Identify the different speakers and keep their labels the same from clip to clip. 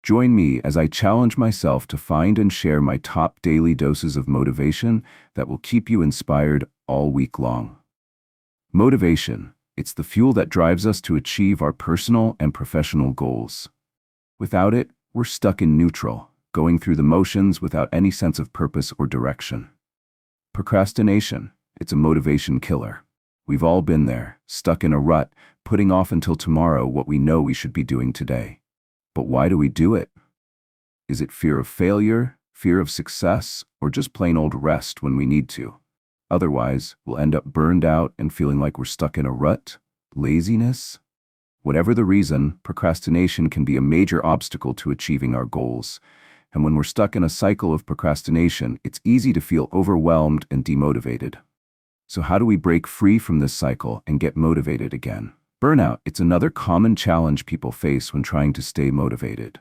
Speaker 1: Join me as I challenge myself to find and share my top daily doses of motivation that will keep you inspired all week long. Motivation, it's the fuel that drives us to achieve our personal and professional goals. Without it, we're stuck in neutral, going through the motions without any sense of purpose or direction. Procrastination, it's a motivation killer. We've all been there, stuck in a rut, putting off until tomorrow what we know we should be doing today. But why do we do it? Is it fear of failure, fear of success, or just plain old rest when we need to? Otherwise, we'll end up burned out and feeling like we're stuck in a rut, laziness. Whatever the reason, procrastination can be a major obstacle to achieving our goals. And when we're stuck in a cycle of procrastination, it's easy to feel overwhelmed and demotivated. So how do we break free from this cycle and get motivated again? Burnout, it's another common challenge people face when trying to stay motivated.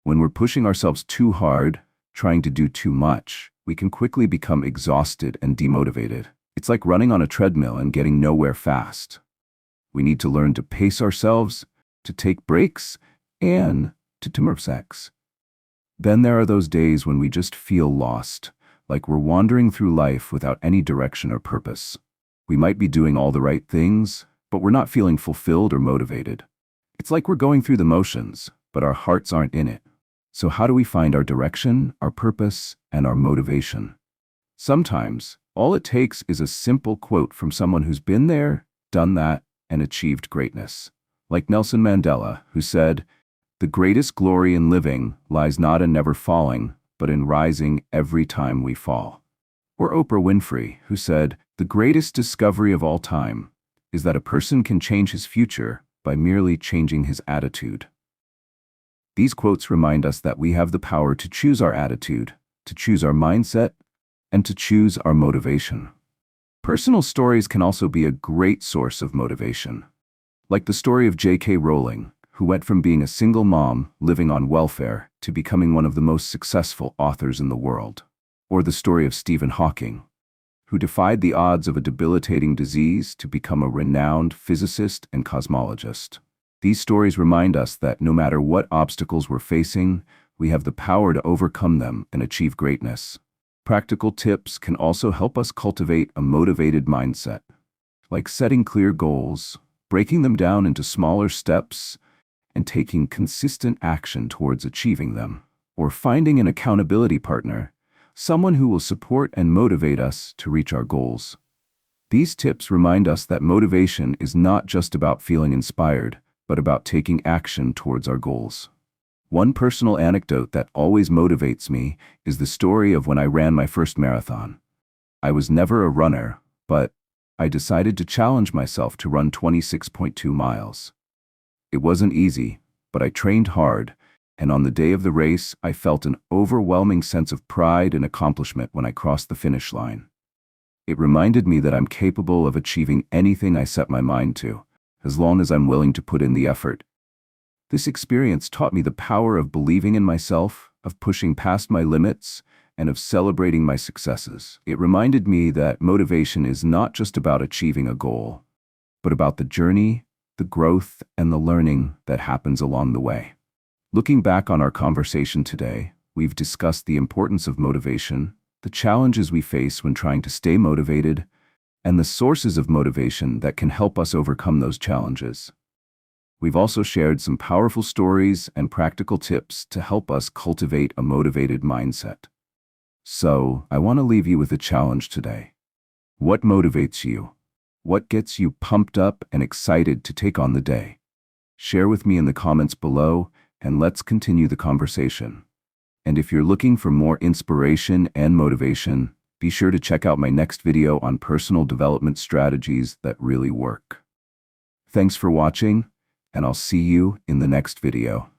Speaker 1: When we're pushing ourselves too hard, trying to do too much, we can quickly become exhausted and demotivated. It's like running on a treadmill and getting nowhere fast. We need to learn to pace ourselves, to take breaks, and to sex. Then there are those days when we just feel lost, like we're wandering through life without any direction or purpose. We might be doing all the right things, but we're not feeling fulfilled or motivated. It's like we're going through the motions, but our hearts aren't in it. So how do we find our direction, our purpose, and our motivation? Sometimes, all it takes is a simple quote from someone who's been there, done that, and achieved greatness. Like Nelson Mandela, who said, "The greatest glory in living lies not in never falling, but in rising every time we fall." Or Oprah Winfrey, who said, "The greatest discovery of all time is that a person can change his future by merely changing his attitude." These quotes remind us that we have the power to choose our attitude, to choose our mindset, and to choose our motivation. Personal stories can also be a great source of motivation. Like the story of J.K. Rowling, who went from being a single mom living on welfare to becoming one of the most successful authors in the world. Or the story of Stephen Hawking, who defied the odds of a debilitating disease to become a renowned physicist and cosmologist. These stories remind us that no matter what obstacles we're facing, we have the power to overcome them and achieve greatness. Practical tips can also help us cultivate a motivated mindset, like setting clear goals, breaking them down into smaller steps, and taking consistent action towards achieving them, or finding an accountability partner, someone who will support and motivate us to reach our goals. These tips remind us that motivation is not just about feeling inspired, but about taking action towards our goals. One personal anecdote that always motivates me is the story of when I ran my first marathon. I was never a runner, but I decided to challenge myself to run 26.2 miles. It wasn't easy, but I trained hard, and on the day of the race, I felt an overwhelming sense of pride and accomplishment when I crossed the finish line. It reminded me that I'm capable of achieving anything I set my mind to, as long as I'm willing to put in the effort. This experience taught me the power of believing in myself, of pushing past my limits, and of celebrating my successes. It reminded me that motivation is not just about achieving a goal, but about the journey, the growth, and the learning that happens along the way. Looking back on our conversation today, we've discussed the importance of motivation, the challenges we face when trying to stay motivated, and the sources of motivation that can help us overcome those challenges. We've also shared some powerful stories and practical tips to help us cultivate a motivated mindset. So, I want to leave you with a challenge today. What motivates you? What gets you pumped up and excited to take on the day? Share with me in the comments below, and let's continue the conversation. And if you're looking for more inspiration and motivation, be sure to check out my next video on personal development strategies that really work. Thanks for watching, and I'll see you in the next video.